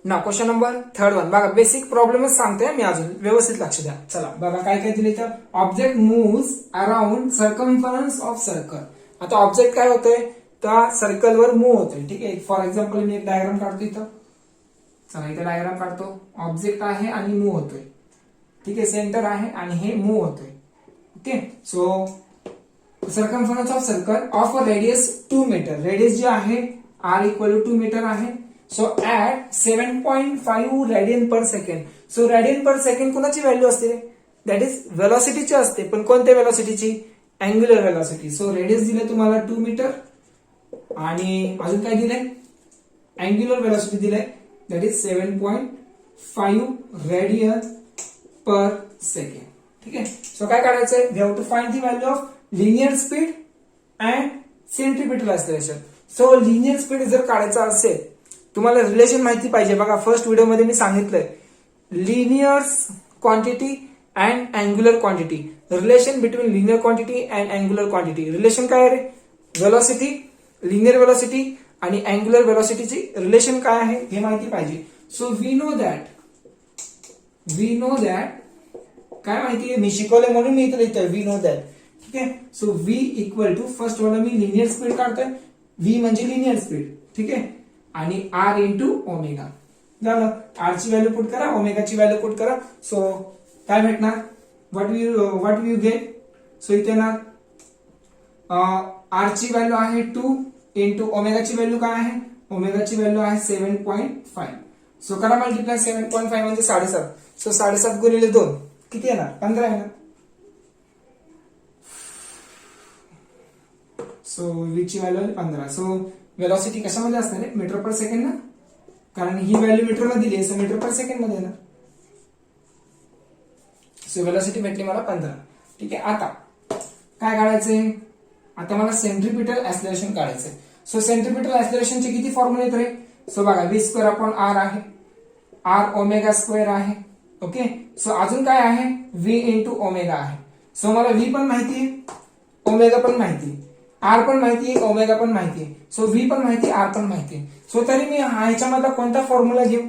ना. क्वेश्चन नंबर 3 बघा, बेसिक प्रॉब्लेमच सांगतोय मी, अजून व्यवस्थित लक्ष द्या. चला बघा काय काय दिले तर. Object moves around circumference of circle. आता ऑब्जेक्ट काय होतोय, त्या सर्कलवर मूव्ह होतोय. ठीक आहे, फॉर एक्झाम्पल मी एक डायग्राम काढतो इथं. चला इथे डायग्राम काढतो. ऑब्जेक्ट आहे आणि मूव्ह होतोय. ठीक आहे, सेंटर आहे आणि हे मूव्ह होतोय. Okay, so circumference of circle of a radius 2 metre. Radius जे आहे r इक्वल टू 2 मीटर आहे. So at 7.5 radian per second. So radian per second कोणाची व्हॅल्यू असते, दॅट इज व्हेलॉसिटीची असते. पण कोणत्या व्हेलॉसिटीची, अँग्युलर व्हेलॉसिटी. सो रेडियस दिले तुम्हाला 2 मीटर आणि अजून काय दिलंय, अँग्युलर व्हेलॉसिटी दिलंय, that is 7.5 radian per second. ठीक आहे, सो काय काढायचंय, we have to find the value of linear speed and centripetal acceleration. So linear speed जर काढायचा असेल, तुम्हाला रिलेशन माहिती पाहिजे. बघा फर्स्ट व्हिडिओ मध्ये मी सांगितलंय linear quantity and angular quantity. Relation between linear quantity and angular quantity. Relation काय आहे, व्हेलॉसिटी, लिनियर व्हेलॉसिटी आणि अँग्युलर व्हेलॉसिटीची रिलेशन काय आहे हे माहिती पाहिजे. सो वी नो दॅट काय माहितीये, मी शिकवलंय म्हणून मी इथे लिहितोय वी नो दॅट. ठीक आहे, so v equal to first वाला मी लिनियर स्पीड काढतोय. v म्हणजे लिनियर स्पीड. ठीक आहे, आणि r इंटू ओमेगा झालं. r ची व्हॅल्यू पुट करा, ओमेगाची व्हॅल्यू पुट करा. सो काय भेटणार, व्हॉट यू गेट. सो इथे ना r ची व्हॅल्यू आहे 2 इंटू ओमेगाची व्हॅल्यू काय आहे, ओमेगाची व्हॅल्यू आहे 7.5. सो करा मल्टिप्लाय. 7.5 म्हणजे 7.5. सो 7.5 गुणिले 2 किती येणार, 15 येणार. सो v ची व्हॅल्यू आहे 15. सो व्हेलॉसिटी कशामध्ये असणार आहे, मीटर पर सेकंड ना, कारण ही व्हॅल्यू मीटर मध्ये दिली आहे. सो मीटर पर सेकंड मध्ये येणार. सो व्हेलॉसिटी भेटली मला 15. ठीक आहे, आता काय काढायचंय, आता मला सेंट्रिपिटल ऍक्सेलरेशन काढायचंय. सो सेंट्रिपिटल ऍक्सेलरेशनचे किती फॉर्म्युले येत रे. सो बघा v²/r आहे, r ओमेगा स्क्वेअर आहे. ओके, सो अजून काय आहे, v इंटू ओमेगा आहे. सो मला v पण माहितीये, ओमेगा पण माहिती, r पण माहितीये, ओमेगा पण माहितीये. सो v पण माहिती, r पण माहितीये. सो तरी मी ह्याच्यामधला कोणता फॉर्म्युला घेऊ,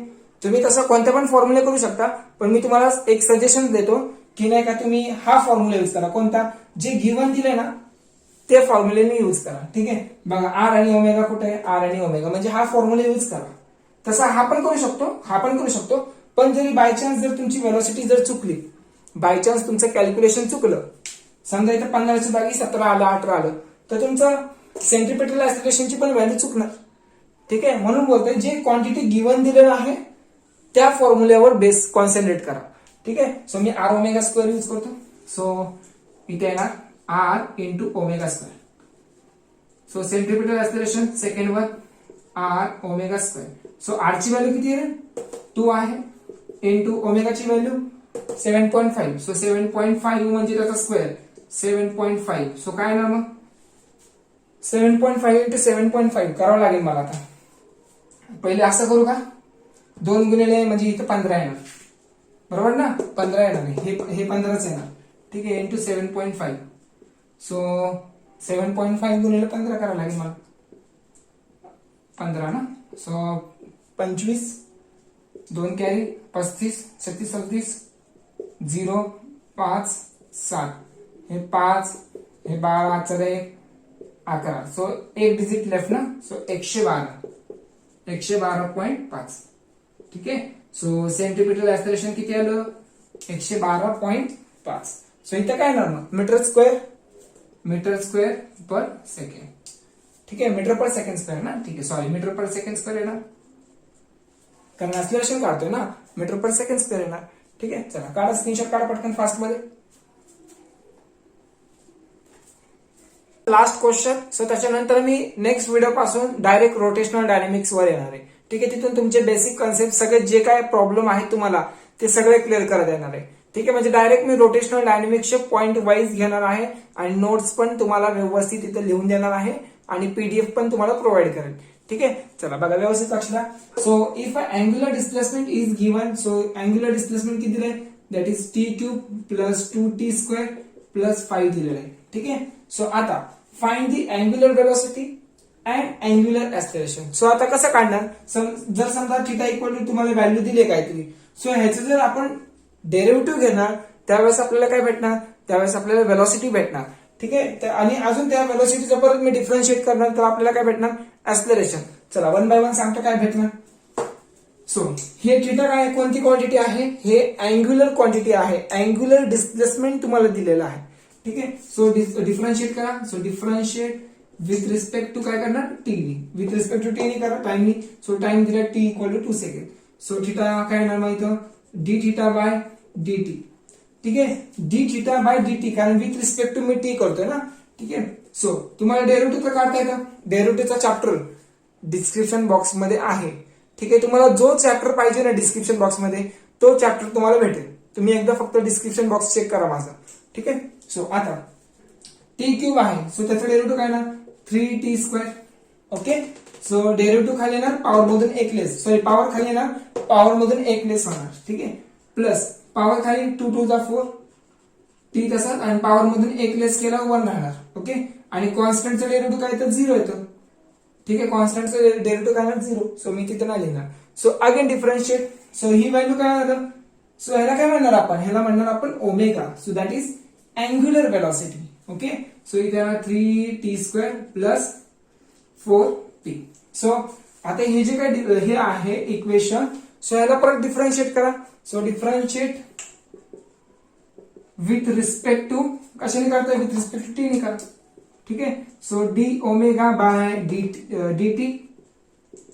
तुम्ही तसं कोणते पण फॉर्म्युले करू शकता. पण मी तुम्हाला एक सजेशन देतो की नाही का, तुम्ही हा फॉर्म्युला यूज करा. कोणता, जे गिव्हन दिले ना ते फॉर्म्युलेने यूज करा. ठीक आहे, बघा आर आणि ओमेगा कुठे आहे, आर आणि ओमेगा म्हणजे हा फॉर्म्युला यूज करा. तसा हा पण करू शकतो, पण जरी बाय चान्स जर तुमची व्हेलॉसिटी जर चुकली, बाय चान्स तुमचं कॅल्क्युलेशन चुकलं, समजा इथं 15च्या जागी 17 आलं, 18 आलं, तर तुमचं सेंट्रिपेटल ऍक्सिलरेशनची पण व्हॅल्यू चुकणार. ठीक आहे, म्हणून बोलतोय जे क्वांटिटी गिव्हन दिलेलं आहे त्या फॉर्म्युल्यावर बेस कॉन्सन्ट्रेट करा. ठीक आहे, सो मी आर ओमेगा स्क्वेअर यूज करतो. सो इथे येणार R into omega square. So centripetal acceleration सेकंडवर R omega square. So R ची व्हॅल्यू किती आहे, 2 आहे, इंटू ओमेगाची व्हॅल्यू 7.5. सो 7.5 म्हणजे त्याचा स्क्वेअर 7.5. सो काय ना मग 7.5 इंटू 7.5 करावं लागेल मला. आता पहिले असं करू का, 2 गुणिले म्हणजे इथं 15 येणार, बरोबर ना, 15 येणार, हे 15च येणार. ठीक आहे, इंटू 7.5. सो 7.5 गुणिले 15 करावं लागेल मला, 15 ना. सो 25, 2 कॅरी 35, 36, 37, 0, 5, 7, हे 5, हे 12, 11. सो एक डिजिट लेफ्ट ना. सो 112.5. ठीक आहे, सो सेंट्रिपेटल ऍक्सिलरेशन किती आलं, 112.5. सो इथं काय येणार मग मीटर स्क्वेअर पर सेकंड. ठीक आहे, मीटर पर सेकंड स्क्वेअर ना. ठीक आहे, sorry, metre per second square येणार, कारण ऍक्सिलरेशन काढतोय ना, मीटर पर सेकंड स्क्वेअर येणार. ठीक आहे, चला काढा, स्क्रीनशॉट काढा पटकन फास्ट मध्ये. Last question. सो त्याच्यानंतर मी नेक्स्ट व्हिडिओ पासून डायरेक्ट रोटेशनल डायनेमिक्स वर येणार आहे. ठीक आहे, तिथून तुमचे बेसिक कॉन्सेप्ट सगळे जे काय प्रॉब्लेम आहेत तुम्हाला ते सगळे क्लिअर करत येणार आहे. ठीक आहे, म्हणजे डायरेक्ट मी रोटेशनल डायनेमिक्सचे पॉईंट वाईज घेणार आहे आणि नोट्स पण तुम्हाला व्यवस्थित इथे लिहून देणार आहे आणि पीडीएफ पण तुम्हाला प्रोव्हाइड करेल. ठीक आहे, चला बघा व्यवस्थित लक्ष द्या. So if angular displacement is given, so angular displacement किती दिलंय, that is t³ plus 2t² plus 5 दिलेलं आहे. ठीक आहे, सो आता find the angular velocity and angular acceleration. So आता कसं काढणार, जर समजा थिटा इक्वल टू तुम्हाला व्हॅल्यू दिली काहीतरी, सो ह्याचं जर आपण डेरिव्हेटिव्ह घेणार त्यावेळेस आपल्याला काय भेटणार, त्यावेळेस आपल्याला वेलोसिटी भेटणार. ठीक आहे, आणि अजून त्या वेलोसिटीचं परत मी डिफरन्शिएट करणार तर आपल्याला काय भेटणार, ऍक्सिलरेशन. चला 1 बाय 1 सांगतो काय भेटणार. सो हे थिटा काय कोणती क्वांटिटी आहे, हे अँग्युलर क्वांटिटी आहे, अँग्युलर डिस्प्लेसमेंट तुम्हाला दिलेलं आहे. ठीक आहे, सो डिफरन्शिएट करा. So differentiate with respect to काय करणार, टी नी, विथ रिस्पेक्ट टू टी नी करा, टाइमनी. सो टाइम दिला T equal to 2 second. So theta काय येणार मग इथं, D theta by D T. ठीक आहे, D theta by D T, कारण विथ रिस्पेक्ट टू मी टी करतोय ना. ठीक आहे, सो तुम्हाला डेरिव्हेटिव्ह काढता येतं, डेरिव्हेटिव्हचा चॅप्टर डिस्क्रिप्शन बॉक्स मध्ये आहे. ठीक आहे, तुम्हाला जो चॅप्टर पाहिजे ना डिस्क्रिप्शन बॉक्स मध्ये तो चॅप्टर तुम्हाला भेटेल. तुम्ही एकदा फक्त डिस्क्रिप्शन बॉक्स चेक करा माझा. ठीक आहे, सो आता t³ आहे, सो त्याचं डेरिव्हेटिव्ह काय ना 3t². ओके, सो डेरिव्हेटिव्ह खाली येणार पॉवर मधून 1 लेस, सॉरी पॉवर खाली येणार पॉवर मधून 1 लेस होणार. ठीक आहे, प्लस पॉवर खाली 2 2 जा 4 टी तसंच, आणि पॉवर मधून 1 लेस केला 1 राहणार. ओके, आणि कॉन्स्टंटचं डेरिव्हेटिव्ह काय तर 0 येतं. ठीक आहे, कॉन्स्टंटचं डेरिव्हेटिव्ह काय 0. सो मी तिथं नाही लिहिणार. So again differentiate. सो ही व्हॅल्यू काय आलं, सो ह्याला काय म्हणणार आपण, ह्याला म्हणणार आपण omega. So that is angular velocity. Okay, so इथे 3t² प्लस 4t. सो आता हे जे काय हे आहे इक्वेशन, सो ह्याला परत डिफरन्शिएट करा. So differentiate with respect to कशाने करताय, विथ रिस्पेक्ट टू टी ने करा. ठीक आहे, so D omega by D T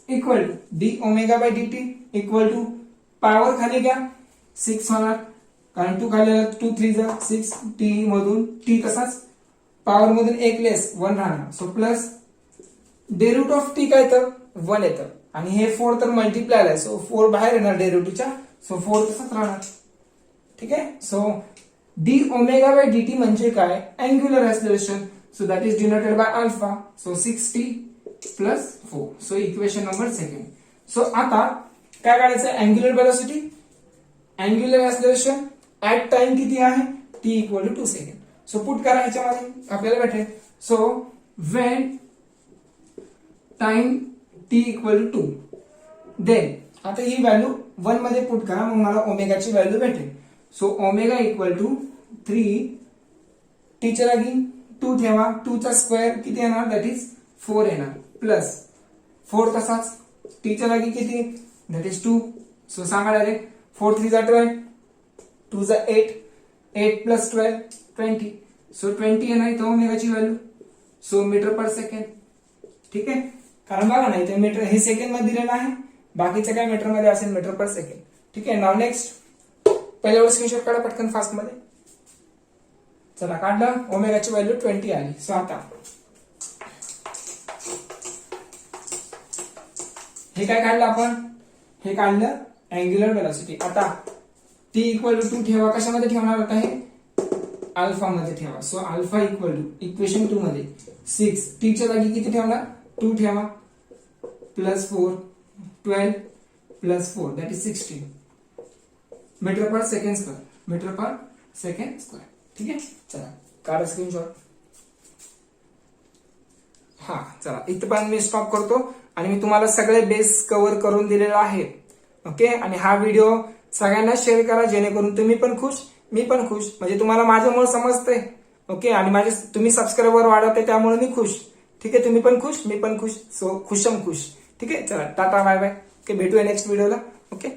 equal to D omega by D T equal to power खाली घ्या 6 होणार, कारण 2 खाली 2 3 जा 6, टी मधून टी तसाच, पॉवर मधून 1 लेस 1 राहणार. So plus derivative of T काय तर 1 येतं, आणि हे 4 तर मल्टिप्लाय आहे, सो 4 बाहेर येणार डेरिव्हेटिव्हच्या. सो 4 तसंच राहणार. ठीक आहे, so D omega by D T म्हणजे काय, angular acceleration. So that is denoted by alpha. So 6t plus 4. So equation number 2. So आता काय काढायचं, angular velocity, angular acceleration at time किती आहे, t equal to 2 second. So put करा ह्याच्यामध्ये आपल्याला भेटेल. So when time t equal to 2, then आता ही व्हॅल्यू 1 मध्ये पुट करा, मग मला ओमेगाची व्हॅल्यू भेटेल. सो ओमेगा इक्वल टू 3 टीच्या जागी टू ठेवा, 2 चा स्क्वेअर किती येणार, दॅट इज 4 येणार, प्लस 4 तसाच, टी च्या जागी किती, दॅट इज 2. सो सांगा डायरेक्ट, 4 3 जा 12, 2 जा 8, 8 प्लस 12 20. सो 20 येणार इथं ओमेगाची value. So metre per second. ठीक आहे, कारण बघा ना इथे मीटर हे सेकंड मध्ये दिलेलं आहे, बाकीचं काय मीटर मध्ये असेल, मीटर पर सेकंड. ठीक आहे, नाव नेक्स्ट पहिल्यावर स्क्रीनशॉट काढा पटकन फास्ट मध्ये. चला काढलं, ओमेगाची व्हॅल्यू 20 आली. सो आता हे काय काढलं आपण, हे काढलं अँग्युलर वेलोसिटी. आता टी इक्वल टू 2 ठेवा, कशामध्ये ठेवणार होता हे, अल्फा मध्ये ठेवा. So alpha equal to equation 2 मध्ये 6, टी च्या जागी किती ठेवणार, 2 ठेवा, plus 4 12 plus 4 that is 16 metre per second square, metre per second square. ठीक आहे, चला काढा स्क्रीनशॉट. हा चला इथं पण मी स्टॉप करतो आणि मी तुम्हाला सगळे बेस कव्हर करून दिलेले आहेत. ओके, आणि हा व्हिडिओ सगळ्यांना शेअर करा जेणेकरून तुम्ही पण खुश, मी पण खुश, म्हणजे तुम्हाला माझ्यामुळे समजतंय. ओके, आणि माझे तुम्ही सबस्क्रायबर वाढवते त्यामुळे मी खुश. ठीक आहे, तुम्ही पण खुश, मी पण खुश. सो खुशम खुश. ठीक आहे, चला टाटा बाय बाय. ओके, भेटूया नेक्स्ट व्हिडिओला. ओके.